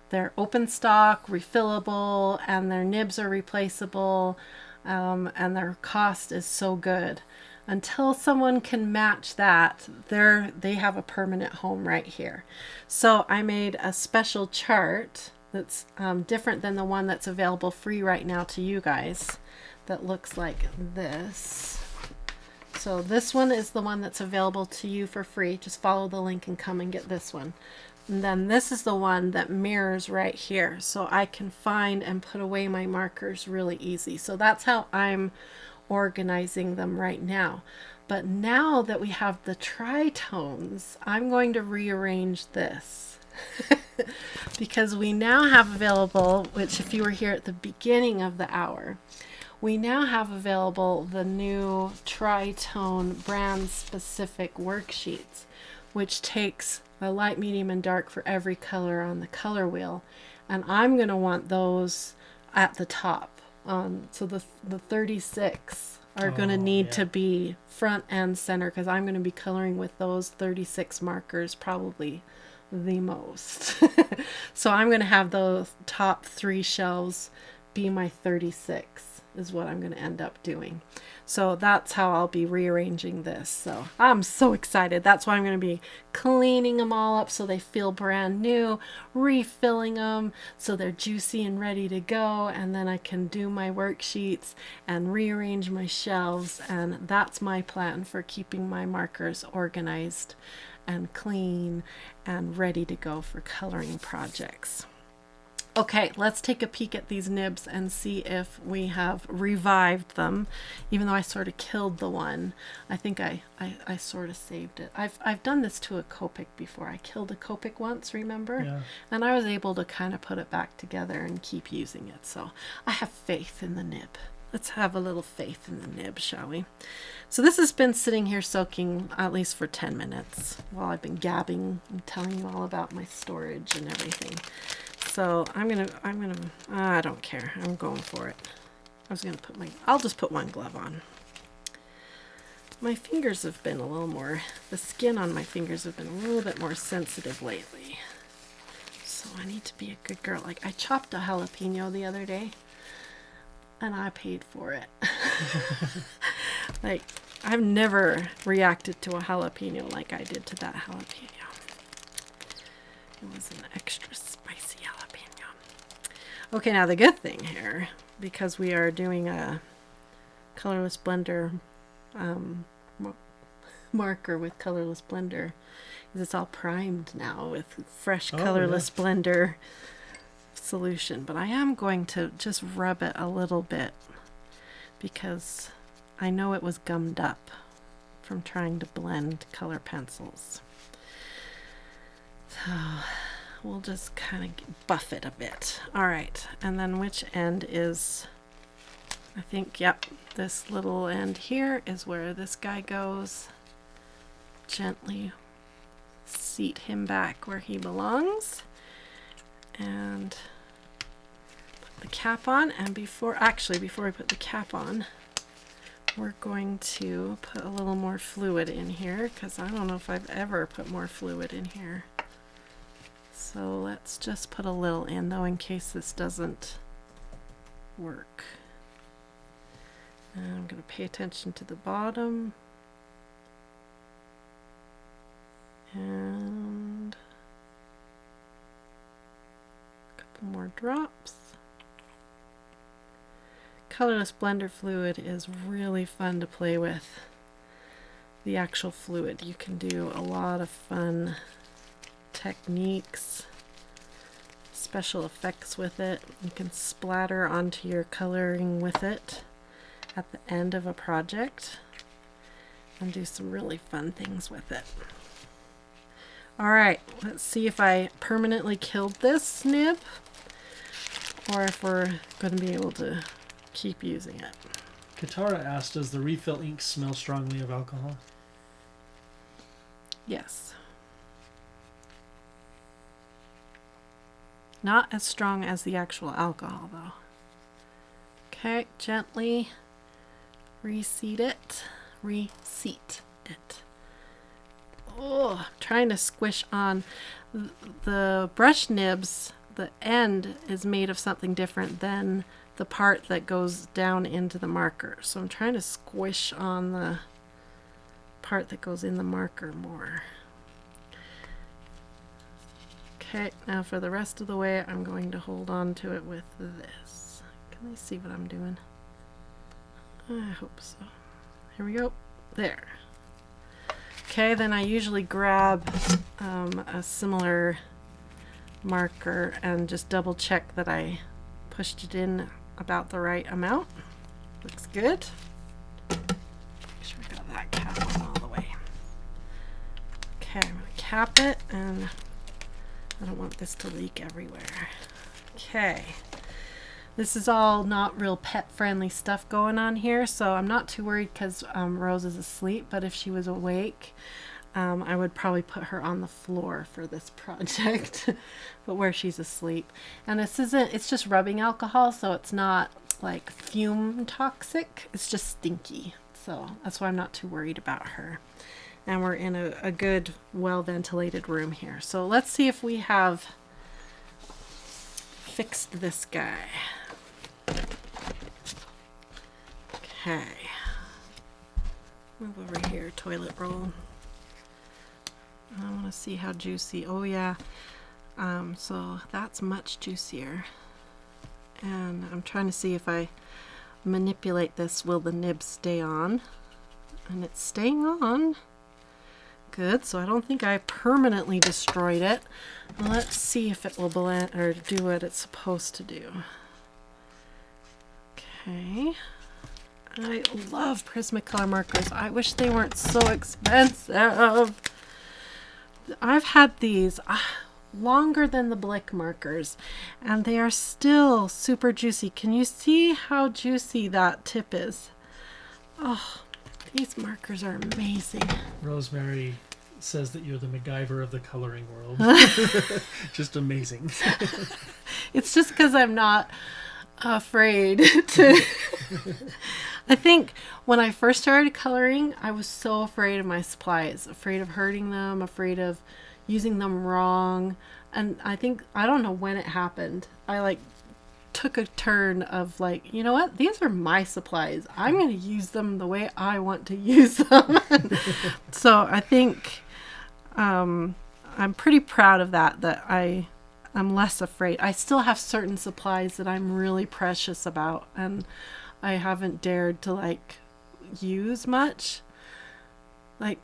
their open stock, refillable, and their nibs are replaceable, and their cost is so good. Until someone can match that, they have a permanent home right here. So I made a special chart that's different than the one that's available free right now to you guys, that looks like this. So this one is the one that's available to you for free. Just follow the link and come and get this one. And then this is the one that mirrors right here, so I can find and put away my markers really easy. So that's how I'm organizing them right now. But now that we have the tritones, I'm going to rearrange this. Because we now have available, which if you were here at the beginning of the hour, we now have available the new tritone brand specific worksheets, which takes a light, medium, and dark for every color on the color wheel. And I'm going to want those at the top. So the 36 are going to need to be front and center, because I'm going to be coloring with those 36 markers probably the most. So I'm going to have those top 3 shelves be my 36 is what I'm going to end up doing. So that's how I'll be rearranging this. So I'm so excited. That's why I'm going to be cleaning them all up so they feel brand new, refilling them so they're juicy and ready to go, and then I can do my worksheets and rearrange my shelves. And that's my plan for keeping my markers organized and clean and ready to go for coloring projects. Okay, let's take a peek at these nibs and see if we have revived them. Even though I sort of killed the one, I think I sort of saved it. I've done this to a Copic before. I killed a Copic once, remember? Yeah. And I was able to kind of put it back together and keep using it. So I have faith in the nib. Let's have a little faith in the nib, shall we? So this has been sitting here soaking at least for 10 minutes while I've been gabbing and telling you all about my storage and everything. So I don't care. I'm going for it. I'll just put one glove on. My fingers have been the skin on my fingers have been a little bit more sensitive lately. So I need to be a good girl. Like, I chopped a jalapeno the other day and I paid for it. Like, I've never reacted to a jalapeno like I did to that jalapeno. It was an extra spicy jalapeno. Okay, now the good thing here, because we are doing a colorless blender marker with colorless blender, is it's all primed now with fresh colorless blender solution. But I am going to just rub it a little bit because I know it was gummed up from trying to blend color pencils. So we'll just kind of buff it a bit. All right, and then which end is, I think, yep, this little end here is where this guy goes. Gently seat him back where he belongs and put the cap on. And before we put the cap on, we're going to put a little more fluid in here, because I don't know if I've ever put more fluid in here. So let's just put a little in, though, in case this doesn't work. And I'm going to pay attention to the bottom. And a couple more drops. Colorless blender fluid is really fun to play with. The actual fluid, you can do a lot of fun techniques, special effects with it. You can splatter onto your coloring with it at the end of a project and do some really fun things with it. All right, let's see if I permanently killed this nib or if we're going to be able to keep using it. Katara asked, does the refill ink smell strongly of alcohol? Yes. Not as strong as the actual alcohol, though. Okay, gently reseat it. Reseat it. Oh, I'm trying to squish on the brush nibs. The end is made of something different than the part that goes down into the marker. So I'm trying to squish on the part that goes in the marker more. Okay, now for the rest of the way, I'm going to hold on to it with this. Can I see what I'm doing? I hope so. Here we go. There. Okay, then I usually grab a similar marker and just double check that I pushed it in about the right amount. Looks good. Make sure I got that cap on all the way. Okay, I'm going to cap it, and I don't want this to leak everywhere. Okay. This is all not real pet-friendly stuff going on here, so I'm not too worried because Rose is asleep, but if she was awake, I would probably put her on the floor for this project, but where she's asleep. And this isn't, it's just rubbing alcohol, so it's not like fume toxic, it's just stinky. So that's why I'm not too worried about her. And we're in a good, well-ventilated room here. So let's see if we have fixed this guy. Okay. Move over here, toilet roll. I want to see how juicy. Oh yeah. So that's much juicier. And I'm trying to see if I manipulate this, will the nib stay on? And it's staying on. Good, so I don't think I permanently destroyed it. Let's see if it will blend or do what it's supposed to do. Okay. I love Prismacolor markers. I wish they weren't so expensive. I've had these longer than the Blick markers, and they are still super juicy. Can you see how juicy that tip is? Oh, these markers are amazing. Rosemary says that you're the MacGyver of the coloring world. Just amazing. It's just because I'm not afraid to... I think when I first started coloring, I was so afraid of my supplies, afraid of hurting them, afraid of using them wrong. And I think, I don't know when it happened, I like took a turn of like, you know what, these are my supplies, I'm going to use them the way I want to use them. So I think I'm pretty proud of that I'm less afraid. I still have certain supplies that I'm really precious about, and I haven't dared to like use much. Like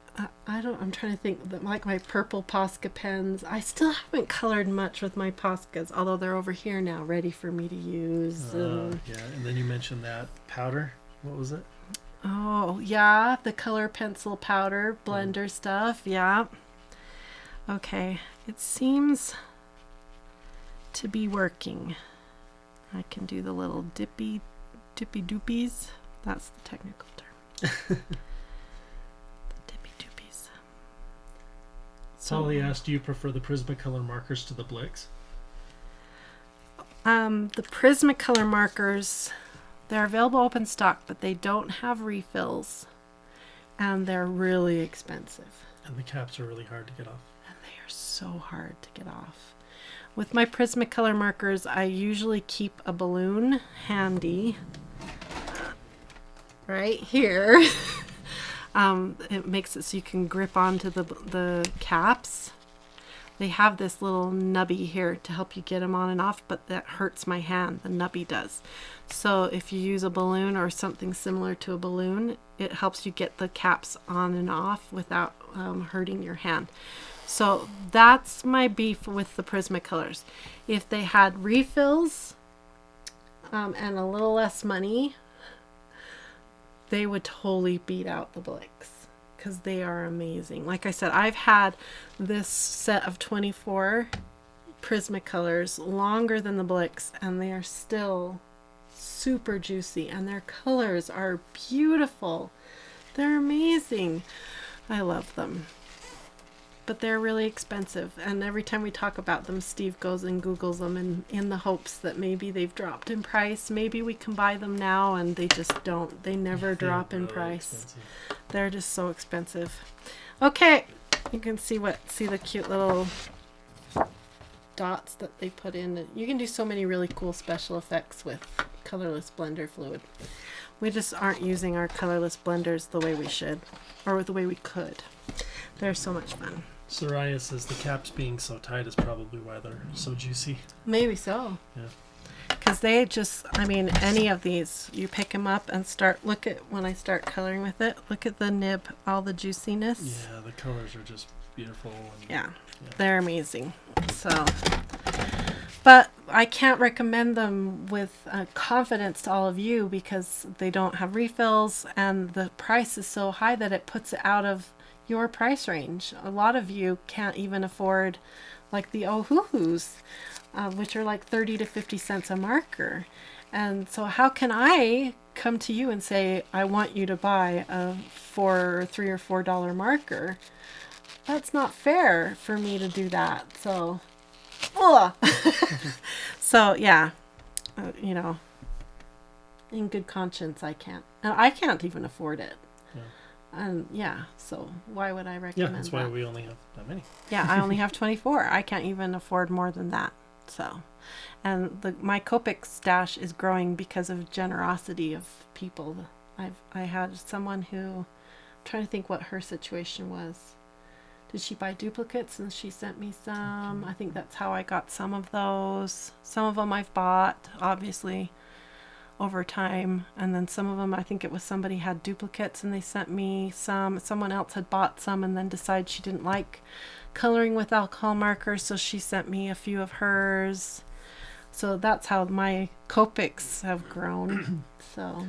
I'm trying to think that, like my purple Posca pens, I still haven't colored much with my Poscas, although they're over here now ready for me to use. Yeah, and then you mentioned that powder. What was it? Oh yeah, the color pencil powder blender stuff. Yeah. Okay, it seems to be working. I can do the little dippy doopies. That's the technical term. The dippy doopies. Polly asked, do you prefer the Prismacolor markers to the Blicks? The Prismacolor markers, they're available open stock, but they don't have refills, and they're really expensive. And the caps are really hard to get off. And they are so hard to get off. With my Prismacolor markers, I usually keep a balloon handy right here. It makes it so you can grip onto the caps. They have this little nubby here to help you get them on and off, but that hurts my hand. The nubby does. So if you use a balloon or something similar to a balloon, it helps you get the caps on and off without hurting your hand. So that's my beef with the Prismacolors. If they had refills and a little less money, they would totally beat out the Blicks, because they are amazing. Like I said, I've had this set of 24 Prismacolors longer than the Blicks, and they are still super juicy, and their colors are beautiful. They're amazing. I love them. But they're really expensive, and every time we talk about them, Steve goes and Googles them in the hopes that maybe they've dropped in price. Maybe we can buy them now, and they just don't. They never drop in price. Expensive. They're just so expensive. Okay, you can see the cute little dots that they put in. You can do so many really cool special effects with colorless blender fluid. We just aren't using our colorless blenders the way we should, or the way we could. They're so much fun. Soraya says the caps being so tight is probably why they're so juicy. Maybe so. Yeah. Because they just, I mean, any of these, you pick them up and look at, when I start coloring with it, look at the nib, all the juiciness. Yeah, the colors are just beautiful. And, yeah, they're amazing. So, but I can't recommend them with confidence to all of you because they don't have refills, and the price is so high that it puts it out of your price range. A lot of you can't even afford like the Ohuhus, which are like 30 to 50 cents a marker. And so how can I come to you and say, I want you to buy a $3 or $4 marker? That's not fair for me to do that. So, so yeah, you know, in good conscience, I can't. And I can't even afford it. And so why would I recommend that? Yeah, that's why we only have that many. Yeah, I only have 24. I can't even afford more than that. So, and my Copic stash is growing because of generosity of people. I had someone who, I'm trying to think what her situation was. Did she buy duplicates and she sent me some? Okay. I think that's how I got some of those. Some of them I've bought, obviously, over time, and then some of them, I think it was somebody had duplicates and they sent me some. Someone else had bought some and then decided she didn't like coloring with alcohol markers, so she sent me a few of hers. So that's how my Copics have grown. So.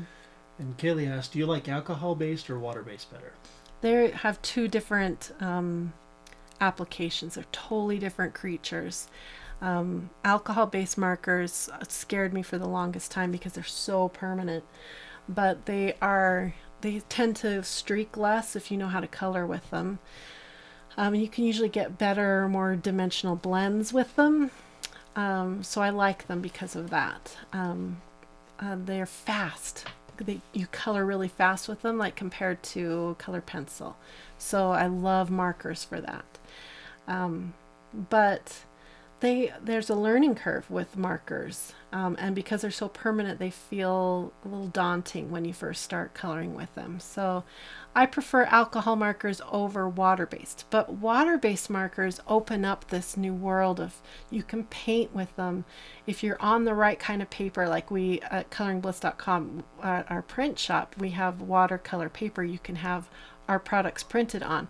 And Kaylee asked, do you like alcohol-based or water-based better? They have two different applications. They're totally different creatures. Alcohol-based markers scared me for the longest time because they're so permanent, but they tend to streak less if you know how to color with them. You can usually get better, more dimensional blends with them, so I like them because of that. They're fast. You color really fast with them, like compared to color pencil, so I love markers for that. But there's a learning curve with markers, and because they're so permanent, they feel a little daunting when you first start coloring with them. So I prefer alcohol markers over water-based, but water-based markers open up this new world of, you can paint with them if you're on the right kind of paper. Like we at coloringbliss.com, our print shop, we have watercolor paper you can have our products printed on.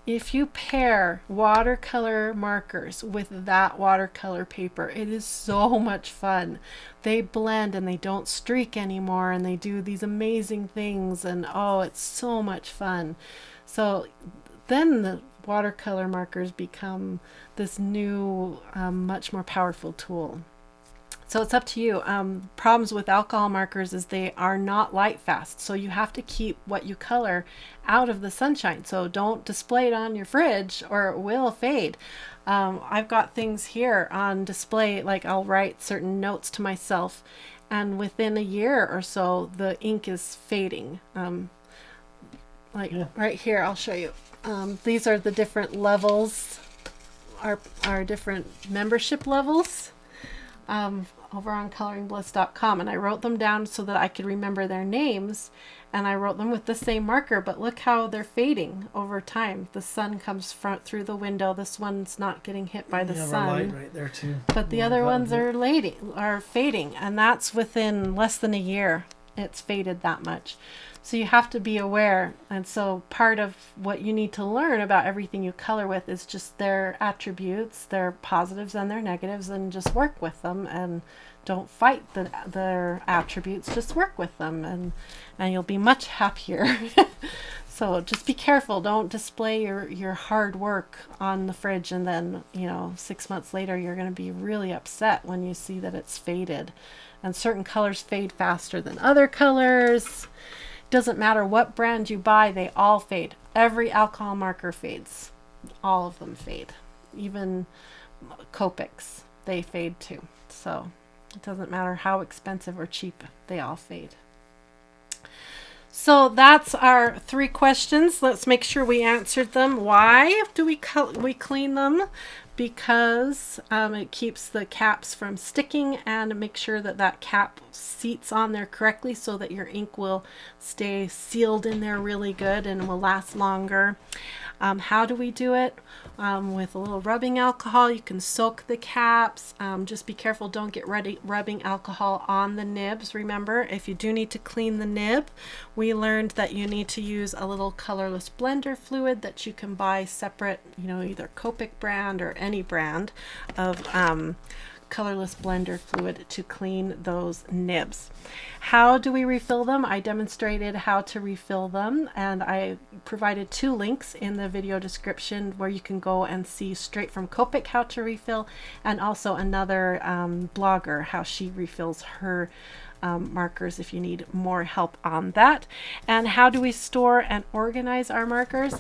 If you pair watercolor markers with that watercolor paper, it is so much fun. They blend and they don't streak anymore, and they do these amazing things, and it's so much fun. So then the watercolor markers become this new, much more powerful tool. So it's up to you. Problems with alcohol markers is they are not light fast. So you have to keep what you color out of the sunshine. So don't display it on your fridge or it will fade. I've got things here on display, like I'll write certain notes to myself, and within a year or so, the ink is fading. Right here, I'll show you. These are the different levels, our different membership levels. Over on coloringbliss.com, and I wrote them down so that I could remember their names, and I wrote them with the same marker, but look how they're fading over time. The sun comes through the window. This one's not getting hit by the sun. Light right there too. But the other ones are fading, and that's within less than a year. It's faded that much. So you have to be aware, and so part of what you need to learn about everything you color with is just their attributes, their positives and their negatives, and just work with them, and don't fight their attributes, just work with them, and you'll be much happier. So just be careful. Don't display your hard work on the fridge and then, 6 months later you're going to be really upset when you see that it's faded. And certain colors fade faster than other colors. Doesn't matter what brand you buy, they all fade. Every alcohol marker fades. All of them fade. Even Copics, they fade too. So it doesn't matter how expensive or cheap, they all fade. So that's our 3 questions. Let's make sure we answered them. Why do we clean them? Because it keeps the caps from sticking, and make sure that that cap seats on there correctly so that your ink will stay sealed in there really good and will last longer. How do we do it? With a little rubbing alcohol. You can soak the caps. Just be careful, don't get rubbing alcohol on the nibs. Remember, if you do need to clean the nib, we learned that you need to use a little colorless blender fluid that you can buy separate, either Copic brand or any brand of colorless blender fluid to clean those nibs. How do we refill them? I demonstrated how to refill them, and I provided 2 links in the video description where you can go and see straight from Copic how to refill, and also another blogger how she refills her markers if you need more help on that. And how do we store and organize our markers?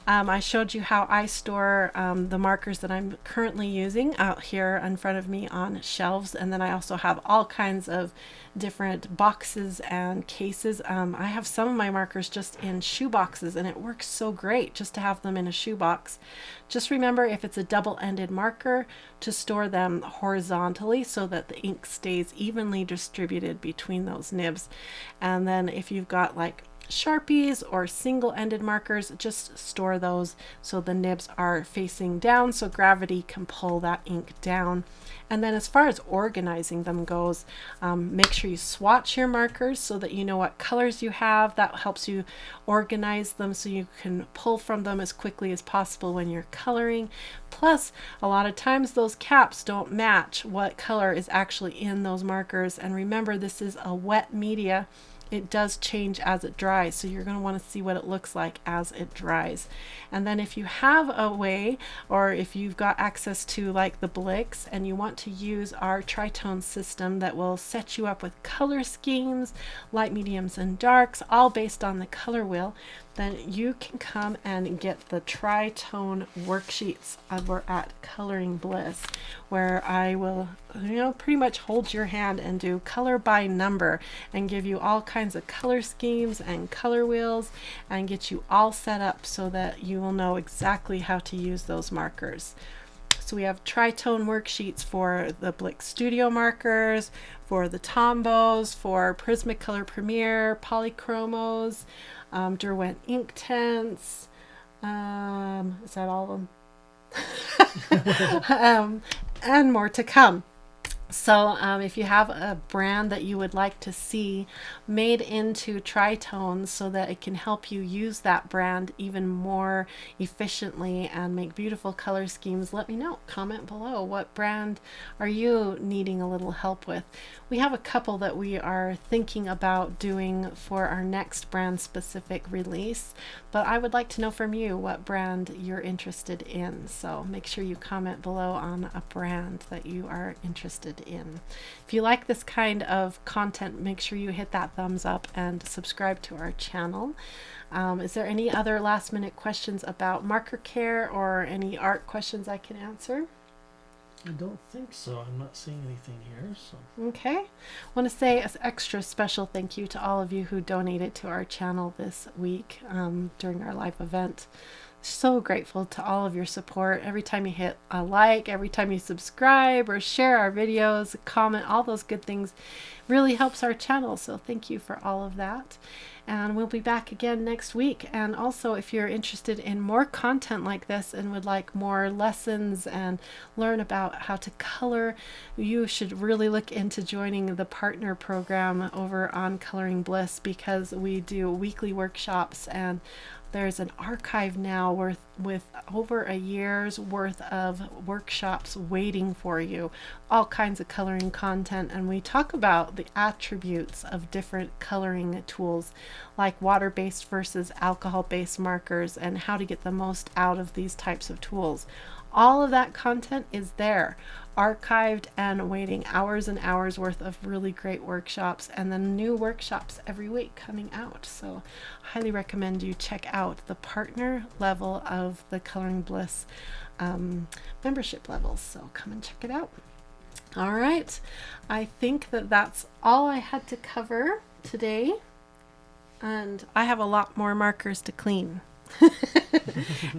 I showed you how I store the markers that I'm currently using out here in front of me on shelves, and then I also have all kinds of different boxes and cases. I have some of my markers just in shoe boxes, and it works so great just to have them in a shoe box. Just remember, if it's a double-ended marker, to store them horizontally so that the ink stays evenly distributed between those nibs. And then if you've got like Sharpies or single-ended markers, just store those so the nibs are facing down so gravity can pull that ink down. And then as far as organizing them goes, make sure you swatch your markers so that you know what colors you have. That helps you organize them so you can pull from them as quickly as possible when you're coloring. Plus, a lot of times those caps don't match what color is actually in those markers. And remember, this is a wet media. It does change as it dries, so you're going to want to see what it looks like as it dries. And then if you have a way, or if you've got access to like the Blix and you want to use our tritone system that will set you up with color schemes, light, mediums, and darks, all based on the color wheel, then you can come and get the tritone worksheets over at Coloring Bliss, where I will pretty much hold your hand and do color by number and give you all kinds of color schemes and color wheels and get you all set up so that you will know exactly how to use those markers. So we have tritone worksheets for the Blix Studio markers, for the Tombos, for Prismacolor Premier, Polychromos, Derwent Inktense. Is that all of them? And more to come. So if you have a brand that you would like to see made into tritones so that it can help you use that brand even more efficiently and make beautiful color schemes, let me know. Comment below. What brand are you needing a little help with? We have a couple that we are thinking about doing for our next brand specific release, but I would like to know from you what brand you're interested in. So make sure you comment below on a brand that you are interested in. If you like this kind of content, make sure you hit that thumbs up and subscribe to our channel. Is there any other last minute questions about marker care or any art questions I can answer? I don't think so. I'm not seeing anything here. So okay. I want to say an extra special thank you to all of you who donated to our channel this week during our live event. So grateful to all of your support. Every time you hit a like, every time you subscribe or share our videos, comment, all those good things really helps our channel. So thank you for all of that. And we'll be back again next week. And also, if you're interested in more content like this and would like more lessons and learn about how to color, you should really look into joining the partner program over on Coloring Bliss, because we do weekly workshops, and there's an archive now with over a year's worth of workshops waiting for you, all kinds of coloring content, and we talk about the attributes of different coloring tools like water-based versus alcohol-based markers and how to get the most out of these types of tools. All of that content is there, archived and awaiting hours and hours worth of really great workshops, and then new workshops every week coming out. So highly recommend you check out the partner level of the Coloring Bliss membership levels. So come and check it out. All right, I think that that's all I had to cover today, and I have a lot more markers to clean.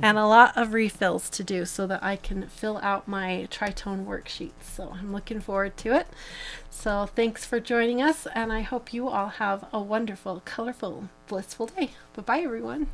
And a lot of refills to do so that I can fill out my tritone worksheets. So I'm looking forward to it. So thanks for joining us, and I hope you all have a wonderful, colorful, blissful day. Bye-bye, everyone.